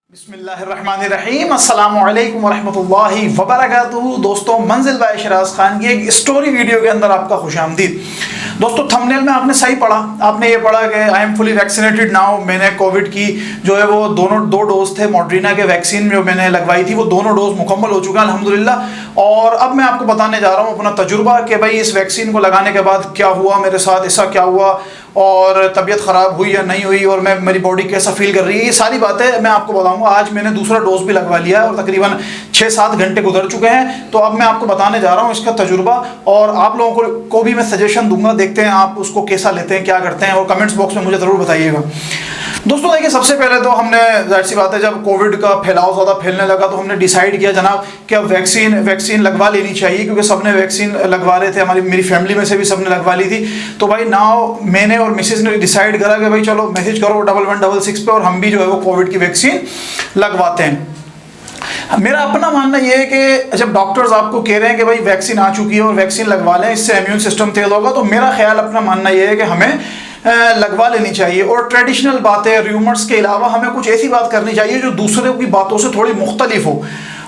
बिस्मिल्लाहिर्रहमानिर्रहीम अस्सलामुअलैकुम वरहमतुल्लाहि वबरकातुहू। दोस्तों, मंजिल बाय शेराज खान की एक स्टोरी वीडियो के अंदर आपका खुशामदीद। दोस्तों, थंबनेल में आपने सही पढ़ा, आपने ये पढ़ा कि I am fully vaccinated now. मैंने कोविड की जो है वो दो डोज थे मॉडर्ना के वैक्सीन जो मैंने लगवाई थी, वो दोनों डोज मुकम्मल हो चुका है अल्हम्दुलिल्लाह। और अब मैं आपको बताने जा रहा हूँ अपना तजुर्बा कि भाई इस वैक्सीन को लगाने के बाद क्या हुआ मेरे साथ, ऐसा क्या हुआ और तबीयत ख़राब हुई या नहीं हुई और मेरी बॉडी कैसा फील कर रही है, ये सारी बातें मैं आपको बताऊंगा। आज मैंने दूसरा डोज भी लगवा लिया है और तकरीबन 6-7 घंटे गुजर चुके हैं। तो अब मैं आपको बताने जा रहा हूँ इसका तजुर्बा और आप लोगों को भी मैं सजेशन दूंगा। देखते हैं आप उसको कैसा लेते हैं, क्या करते हैं, और कमेंट्स बॉक्स में मुझे ज़रूर बताइएगा। दोस्तों देखिए, सबसे पहले तो हमने जाहिर सी बात है जब कोविड का फैलाव ज़्यादा फैलने लगा तो हमने डिसाइड किया जनाब कि अब वैक्सीन लगवा लेनी चाहिए, क्योंकि सबने वैक्सीन लगवा रहे थे, मेरी फैमिली में से भी सबने लगवा ली थी। तो भाई नाउ मैंने और मिसेज ने डिसाइड करा कि भाई चलो मैसेज करो 1166 पे और हम भी जो है वो कोविड की वैक्सीन लगवाते हैं। मेरा अपना मानना यह है कि जब डॉक्टर्स आपको कह रहे हैं कि भाई वैक्सीन आ चुकी है और वैक्सीन लगवा लें, इससे इम्यून सिस्टम तेज होगा, तो मेरा ख्याल अपना मानना यह है कि हमें लगवा लेनी चाहिए। और ट्रेडिशनल बातें, र्यूमर्स के अलावा हमें कुछ ऐसी बात करनी चाहिए जो दूसरों की बातों से थोड़ी मुख्तलिफ हो।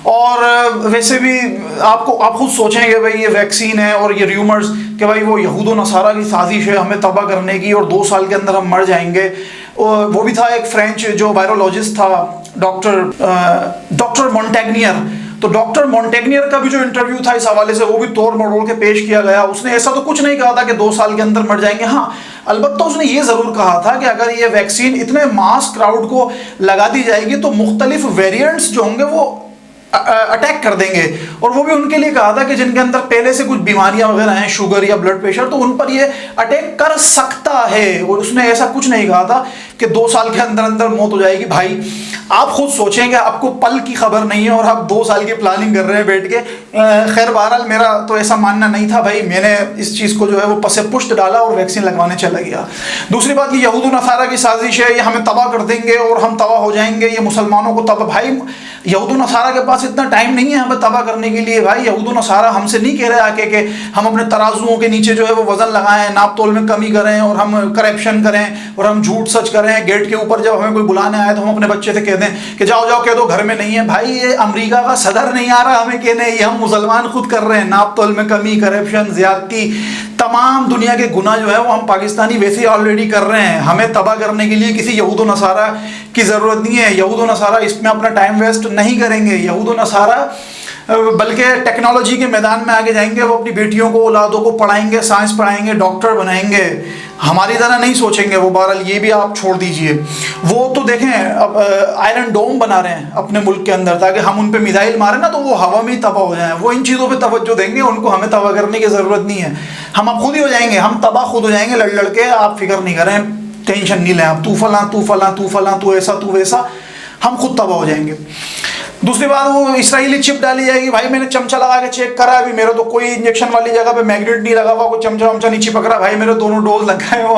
और वैसे भी आप खुद सोचेंगे भाई ये वैक्सीन है और ये र्यूमर्स कि भाई वो यहूद नसारा की साजिश है हमें तबाह करने की और 2 साल के अंदर हम मर जाएंगे। और वो भी था एक फ्रेंच जो वायरोलॉजिस्ट था, डॉक्टर मोंटेग्नियर। तो डॉक्टर मोंटेग्नियर का भी जो इंटरव्यू था इस हवाले से वो भी तोड़ मरोड़ के पेश किया गया। उसने ऐसा तो कुछ नहीं कहा था कि 2 साल के अंदर मर जाएंगे। हाँ, अलबत्ता उसने ये ज़रूर कहा था कि अगर ये वैक्सीन इतने मास क्राउड को लगा दी जाएगी तो मुख्तलिफ वेरिएंट्स जो होंगे वो अटैक कर देंगे। और वो भी उनके लिए कहा था कि जिनके अंदर पहले से कुछ बीमारियां वगैरह हैं, शुगर या ब्लड प्रेशर, तो उन पर ये अटैक कर सकता है। और उसने ऐसा कुछ नहीं कहा था कि 2 साल के अंदर अंदर मौत हो जाएगी। भाई आप खुद सोचेंगे, आपको पल की खबर नहीं है और आप 2 साल की प्लानिंग कर रहे हैं बैठ के। खैर बहरहाल मेरा तो ऐसा मानना नहीं था भाई, मैंने इस चीज़ को जो है वो पसे पुष्ट डाला और वैक्सीन लगवाने चला गया। दूसरी बात, ये यहूद नसारा की साजिश है, ये हमें तबाह कर देंगे और हम तबाह हो जाएंगे, ये मुसलमानों को तबाह। भाई यहूद नसारा के पास इतना टाइम नहीं है हमें तबाह करने के लिए। भाई यहूद नसारा हमसे नहीं कह रहे आके कि हम अपने तराजुओं के नीचे जो है वो वजन लगाएं, नाप तोल में कमी करें और हम करप्शन करें और हम झूठ सच करें। गेट के ऊपर जब हमें कोई बुलाने आए तो हम अपने बच्चे से कह दें कि जाओ जाओ कह दो घर में नहीं है। भाई ये अमेरिका का सदर नहीं आ रहा हमें कहने, ये हम मुसलमान खुद कर रहे हैं। नाप तोल में कमी, करप्शन, ज्यादती, तमाम दुनिया के गुनाह जो है वो हम पाकिस्तानी वैसे ही ऑलरेडी कर रहे हैं। हमें तबाह करने के लिए किसी यहूद नसारा की ज़रूरत नहीं है। यहूद नसारा इसमें अपना टाइम वेस्ट नहीं करेंगे। यहूद नसारा बल्कि टेक्नोलॉजी के मैदान में आगे जाएंगे। वो अपनी बेटियों को, औलादों को पढ़ाएंगे, साइंस पढ़ाएंगे, डॉक्टर बनाएंगे। हमारी तरह नहीं सोचेंगे वो। बहरहाल ये भी आप छोड़ दीजिए। वो तो देखें अब आयरन डोम बना रहे हैं अपने मुल्क के अंदर ताकि हम उन पे मिसाइल मारें ना तो वो हवा में ही तबाह हो जाएं। वो इन चीज़ों पे तवज्जो देंगे, उनको हमें तबाह करने की ज़रूरत नहीं है। हम अब खुद ही हो जाएंगे, हम तबाह खुद हो जाएंगे लड़ लड़ के। आप फिक्र नहीं करें, टेंशन नहीं लें आप। तू फलां, तू फलां, तू फलां, तू ऐसा, तू वैसा, हम खुद तबाह हो जाएंगे। दूसरी बात, वो इसराइली चिप डाली जाएगी। भाई मैंने चमचा लगा के चेक करा, अभी मेरे तो कोई इंजेक्शन वाली जगह पे मैग्नेट नहीं लगा हुआ, कोई चमचा वमचा नहीं चिपक रहा। भाई मेरे दोनों डोज लगाए हो,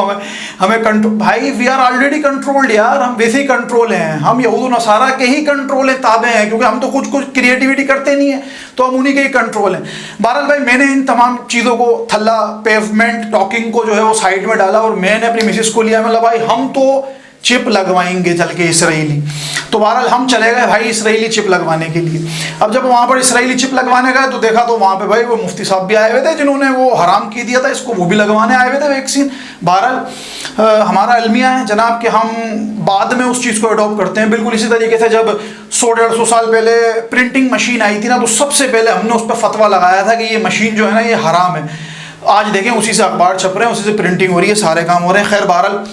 हमें कंट्रोल। भाई वी आर ऑलरेडी कंट्रोल्ड यार, हम वैसे ही कंट्रोल हैं। हम यहूद नसारा के ही कंट्रोल है, ताबे हैं, क्योंकि हम तो कुछ क्रिएटिविटी करते नहीं है, तो हम उन्हीं के ही कंट्रोल हैं। बहरहाल भाई मैंने इन तमाम चीज़ों को, थल्ला, पेवमेंट, टॉकिंग को जो है वो साइड में डाला और मैंने अपनी मिसेस को लिया। मतलब भाई हम तो चिप लगवाएंगे चल के इसराइली। तो बहरहाल हम चले गए भाई इसराइली चिप लगवाने के लिए। अब जब वहाँ पर इसराइली चिप लगवाने गए तो देखा तो वहाँ पे भाई वो मुफ्ती साहब भी आए हुए थे जिन्होंने वो हराम की दिया था इसको, वो भी लगवाने आए हुए थे वैक्सीन। बहरहाल हमारा अलमिया है जनाब कि हम बाद में उस चीज़ को अडॉप्ट करते हैं। बिल्कुल इसी तरीके से जब 100-150 साल पहले प्रिंटिंग मशीन आई थी ना, तो सबसे पहले हमने उस पर फतवा लगाया था कि ये मशीन जो है ना ये हराम है। आज देखें उसी से अखबार छप रहे हैं, उसी से प्रिंटिंग हो रही है, सारे काम हो रहे हैं। खैर बहरहाल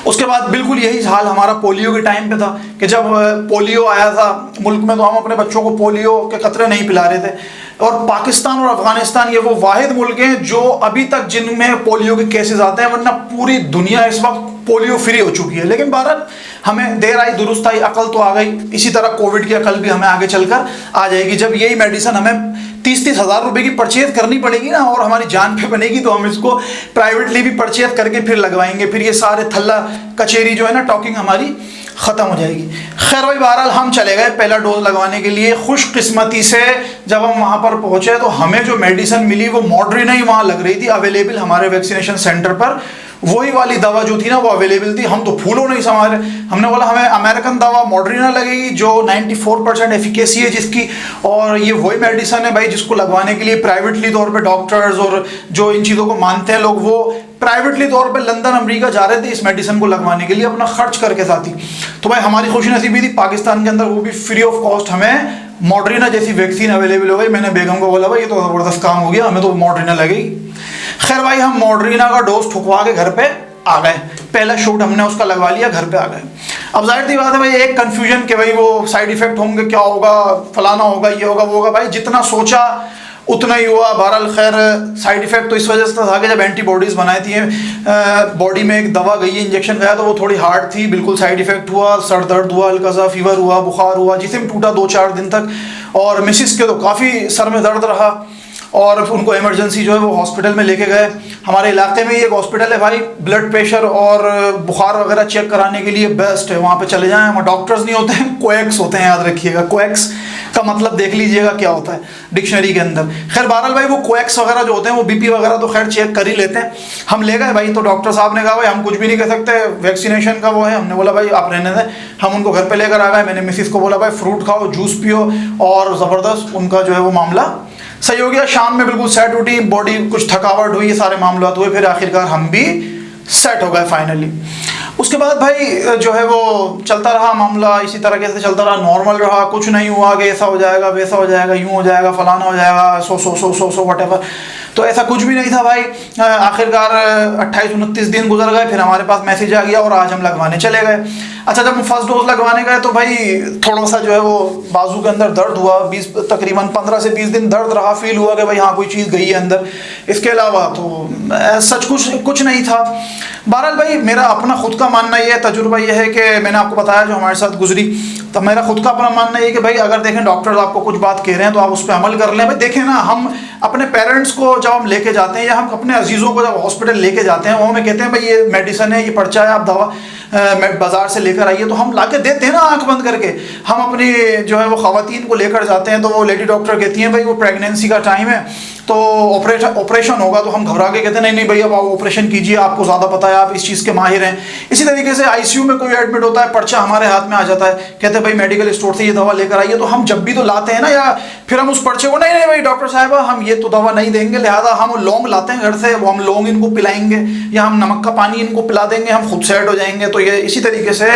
उसके बाद बिल्कुल यही हाल हमारा पोलियो के टाइम पे था कि जब पोलियो आया था मुल्क में तो हम अपने बच्चों को पोलियो के कतरे नहीं पिला रहे थे। और पाकिस्तान और अफगानिस्तान ये वो वाहिद मुल्क हैं जो अभी तक जिनमें पोलियो के केसेस आते हैं, वरना पूरी दुनिया इस वक्त पोलियो फ्री हो चुकी है। लेकिन भारत हमें देर आई दुरुस्त आई, अकल तो आ गई। इसी तरह कोविड की अकल भी हमें आगे चलकर आ जाएगी। जब यही मेडिसिन हमें 30-30 हज़ार रुपए की परचेज करनी पड़ेगी ना और हमारी जान पे बनेगी, तो हम इसको प्राइवेटली भी परचेज करके फिर लगवाएंगे। फिर ये सारे थल्ला कचेरी जो है ना, टॉकिंग हमारी ख़त्म हो जाएगी। खैर भाई बहरहाल हम चले गए पहला डोज लगवाने के लिए। खुशकिस्मती से जब हम वहाँ पर पहुँचे तो हमें जो मेडिसिन मिली वो मॉडर्ना ही वहाँ लग रही थी अवेलेबल हमारे वैक्सीनेशन सेंटर पर। वही वाली दवा जो थी ना वो अवेलेबल थी। हम तो फूलों नहीं समा रहे। हमने बोला हमें अमेरिकन दवा मॉडर्ना लगेगी जो 94% एफिकेसी है जिसकी, और ये वही मेडिसिन है भाई जिसको लगवाने के लिए प्राइवेटली तौर पे डॉक्टर्स और जो इन चीज़ों को मानते हैं लोग वो प्राइवेटली तौर पे लंदन अमेरिका जा रहे थे इस मेडिसिन को लगवाने के लिए अपना खर्च करके साथी। तो भाई हमारी खुशी नसीबी थी पाकिस्तान के अंदर वो भी फ्री ऑफ कॉस्ट हमें मॉडर्ना जैसी वैक्सीन अवेलेबल हो गई। मैंने बेगम को बोला भाई ये तो ज़बरदस्त काम हो गया, हमें तो मॉडर्ना लगेगी। खैर भाई हम मॉडर्ना का डोज ठुकवा के घर पे आ गए, पहला शॉट हमने उसका लगवा लिया, घर पे आ गए। अब जाहिर सी बात है भाई एक कंफ्यूजन कि भाई वो साइड इफेक्ट होंगे, क्या होगा, फलाना होगा, ये होगा वो होगा। भाई जितना सोचा उतना ही हुआ। बहरहाल खैर साइड इफेक्ट तो इस वजह से था कि जब एंटीबॉडीज़ बनाई थी बॉडी में एक दवा गई, इंजेक्शन गया तो वो थोड़ी हार्ड थी, बिल्कुल साइड इफेक्ट हुआ, सर दर्द हुआ, हल्का सा फीवर हुआ, बुखार हुआ, जिस्म टूटा 2-4 दिन तक। और मिसिस के तो काफ़ी सर में दर्द रहा और उनको इमरजेंसी जो है वो हॉस्पिटल में लेके गए। हमारे इलाके में ही एक हॉस्पिटल है भाई, ब्लड प्रेशर और बुखार वगैरह चेक कराने के लिए बेस्ट है, वहाँ पे चले जाएं। वहाँ डॉक्टर्स नहीं होते हैं, कोएक्स होते हैं, याद रखिएगा। कोएक्स का मतलब देख लीजिएगा क्या होता है डिक्शनरी के अंदर। खैर बहरहाल भाई वो कोएक्स वगैरह जो होते हैं वो बीपी वगैरह तो खैर चेक कर ही लेते हैं। हम ले गए भाई, तो डॉक्टर साहब ने कहा भाई हम कुछ भी नहीं कर सकते, वैक्सीनेशन का वो है। हमने बोला भाई आप रहने दें, हम उनको घर पे लेकर आ गए। मैंने मिसिस को बोला भाई फ्रूट खाओ, जूस पियो, और ज़बरदस्त उनका जो है वो मामला सही हो गया। शाम में बिल्कुल सेट उठी, बॉडी कुछ थकावट हुई, सारे मामला हुए, फिर आखिरकार हम भी सेट हो गए फाइनली। उसके बाद भाई जो है वो चलता रहा मामला, इसी तरीके से चलता रहा, नॉर्मल रहा, कुछ नहीं हुआ कि ऐसा हो जाएगा, वैसा हो जाएगा, यूँ हो जाएगा, फलाना हो जाएगा, सो व्हाटएवर। तो ऐसा कुछ भी नहीं था भाई। आखिरकार 28-29 दिन गुजर गए, फिर हमारे पास मैसेज आ गया और आज हम लगवाने चले गए। अच्छा जब हम फर्स्ट डोज लगवाने गए तो भाई थोड़ा सा जो है वो बाजू के अंदर दर्द हुआ, तकरीबन 15 से 20 दिन दर्द रहा, फील हुआ कि भाई हाँ कोई चीज़ गई है अंदर। इसके अलावा तो सच कुछ नहीं था। बहरहाल भाई मेरा अपना खुद का मानना ये है, तजुर्बा ये है कि मैंने आपको बताया जो हमारे साथ गुजरी, तो मेरा खुद का अपना मानना ये है कि भाई अगर देखें डॉक्टर्स आपको कुछ बात कह रहे हैं तो आप उस पर अमल कर लें। भाई देखें ना, हम अपने पेरेंट्स को जब हम लेके जाते हैं या हम अपने अजीज़ों को जब हॉस्पिटल लेके जाते हैं, वो हमें कहते हैं भाई ये मेडिसिन है, ये पर्चा है, आप दवा बाज़ार से लेकर आइए, तो हम ला के देते हैं ना आंख बंद करके। हम अपनी जो है वो ख़वातीन को लेकर जाते हैं तो वो लेडी डॉक्टर कहती हैं भाई वो प्रेगनेंसी का टाइम है तो ऑपरेशन होगा, तो हम घबरा के कहते हैं नहीं नहीं भैया आप ऑपरेशन कीजिए, आपको ज़्यादा पता है, आप इस चीज़ के माहिर हैं। इसी तरीके से आईसीयू में कोई एडमिट होता है, पर्चा हमारे हाथ में आ जाता है, कहते हैं भाई मेडिकल स्टोर से ये दवा लेकर आइए, तो हम जब भी तो लाते हैं ना, या फिर हम उस पर्चे को नहीं नहीं भाई डॉक्टर साहब हम ये तो दवा नहीं देंगे, लिहाजा हम लौंग लाते हैं घर से, वो हम लौंग इनको पिलाएंगे या हम नमक का पानी इनको पिला देंगे, हम खुद सेट हो जाएंगे। तो ये इसी तरीके से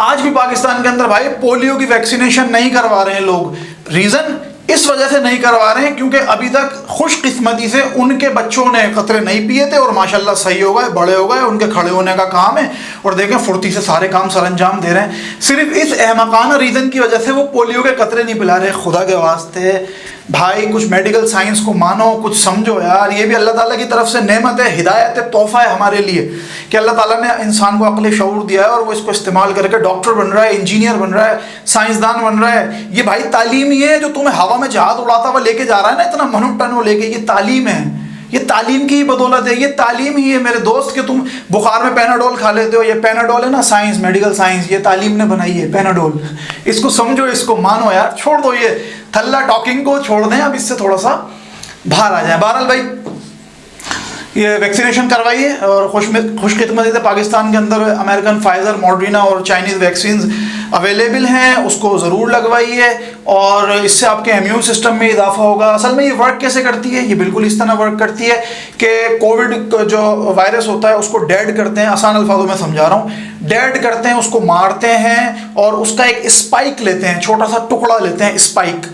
आज भी पाकिस्तान के अंदर भाई पोलियो की वैक्सीनेशन नहीं करवा रहे हैं लोग। रीज़न इस वजह से नहीं करवा रहे हैं क्योंकि अभी तक खुशकिस्मती से उनके बच्चों ने कतरे नहीं पिए थे और माशाल्लाह सही हो गए, बड़े हो गए, उनके खड़े होने का काम है और देखें फुर्ती से सारे काम सरअंजाम दे रहे हैं। सिर्फ इस अहमकाना रीज़न की वजह से वो पोलियो के कतरे नहीं पिला रहे। खुदा के वास्ते भाई कुछ मेडिकल साइंस को मानो, कुछ समझो यार, ये भी अल्लाह ताला की तरफ से नेमत है, हिदायत है, तोहफा है हमारे लिए कि अल्लाह ताला ने इंसान को अक्ल शऊर दिया है और वो इसको इस्तेमाल करके डॉक्टर बन रहा है, इंजीनियर बन रहा है, साइंसदान बन रहा है। ये भाई तालीम ही है जो तुम्हें हवा में जहाज उड़ाता हुआ लेके जा रहा है ना, इतना मनोटन वो लेके, ये तालीम है, ये तालीम की ही बदौलत है, ये तालीम ही है मेरे दोस्त कि तुम बुखार में पैनाडोल खा लेते हो। ये पैनाडोल है ना, साइंस, मेडिकल साइंस, ये तालीम ने बनाई है पैनाडोल। इसको समझो, इसको मानो यार, छोड़ दो ये थल्ला टॉकिंग को, छोड़ दें, अब इससे थोड़ा सा बाहर आ जाए। बहरहाल भाई ये वैक्सीनेशन करवाइए और खुशकिस्मती से पाकिस्तान के अंदर अमेरिकन फाइजर, मॉडर्ना और चाइनीज़ वैक्सीन अवेलेबल हैं, उसको ज़रूर लगवाइए और इससे आपके इम्यून सिस्टम में इजाफा होगा। असल में ये वर्क कैसे करती है, ये बिल्कुल इस तरह वर्क करती है कि कोविड जो वायरस होता है उसको डेड करते हैं, आसान अल्फाजों में समझा रहा हूँ, डेड करते हैं, उसको मारते हैं और उसका एक स्पाइक लेते हैं, छोटा सा टुकड़ा लेते हैं स्पाइक,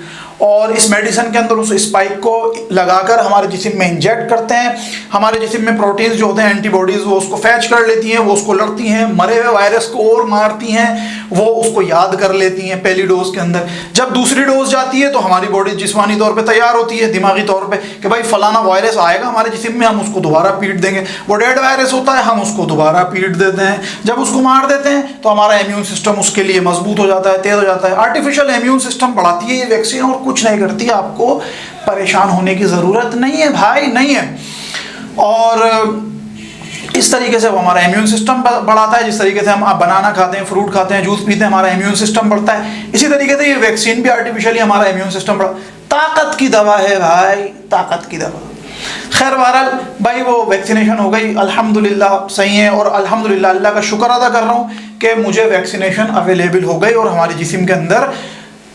और इस मेडिसिन के अंदर उस स्पाइक को लगाकर हमारे जिस्म में इंजेक्ट करते हैं। हमारे जिस्म में प्रोटीन्स जो होते हैं, एंटीबॉडीज़, वो उसको फैच कर लेती हैं, वो उसको लड़ती हैं, मरे हुए वायरस को और मारती हैं, वो उसको याद कर लेती हैं पहली डोज के अंदर। जब दूसरी डोज जाती है तो हमारी बॉडी जिस्मानी तौर पे तैयार होती है, दिमागी तौर पे कि भाई फलाना वायरस आएगा हमारे जिस्म में, हम उसको दोबारा पीट देंगे। वो डेड वायरस होता है, हम उसको दोबारा पीट देते हैं। जब उसको मार देते हैं तो हमारा इम्यून सिस्टम उसके लिए मजबूत हो जाता है, तेज़ हो जाता है। आर्टिफिशियल इम्यून सिस्टम बढ़ाती है ये वैक्सीन और कुछ नहीं करती है। आपको परेशान होने की ज़रूरत नहीं है भाई, नहीं है। और इस तरीके से वो हमारा इम्यून सिस्टम बढ़ाता है। जिस तरीके से हम बनाना खाते हैं, फ्रूट खाते हैं, जूस पीते हैं, हमारा इम्यून सिस्टम बढ़ता है, इसी तरीके से ये वैक्सीन भी आर्टिफिशियली हमारा इम्यून सिस्टम बढ़ा। ताकत की दवा है भाई, ताकत की दवा। खैर बहरहाल भाई वो वैक्सीनेशन हो गई, अल्हम्दुलिल्लाह सही है, और अल्हम्दुलिल्लाह अल्लाह का शुक्र अदा कर रहा हूँ कि मुझे वैक्सीनेशन अवेलेबल हो गई और हमारे जिस्म के अंदर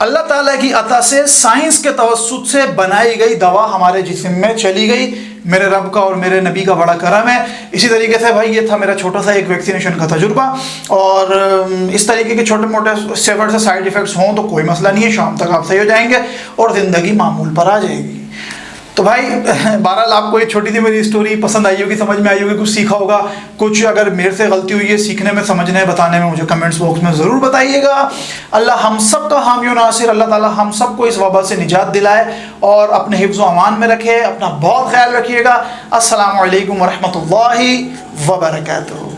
अल्लाह ताला की अता से साइंस के तवस्सुत से बनाई गई दवा हमारे जिस्म में चली गई। मेरे रब का और मेरे नबी का बड़ा करम है। इसी तरीके से भाई ये था मेरा छोटा सा एक वैक्सीनेशन का तजुर्बा, और इस तरीके के छोटे मोटे सेवर से साइड इफ़ेक्ट्स हों तो कोई मसला नहीं है, शाम तक आप सही हो जाएंगे और ज़िंदगी मामूल पर आ जाएगी। तो भाई बहरहाल आपको ये छोटी सी मेरी स्टोरी पसंद आई होगी, समझ में आई होगी, कुछ सीखा होगा। कुछ अगर मेरे से गलती हुई है सीखने में, समझने बताने में, मुझे कमेंट्स बॉक्स में ज़रूर बताइएगा। अल्लाह हम सब का हामी और नासिर, अल्लाह ताला हम सबको इस वबा से निजात दिलाए और अपने हिफ्ज़ व अमान में रखे। अपना बहुत ख्याल रखिएगा। अस्सलामु अलैकुम वरहमतुल्लाहि वबरकातुहू।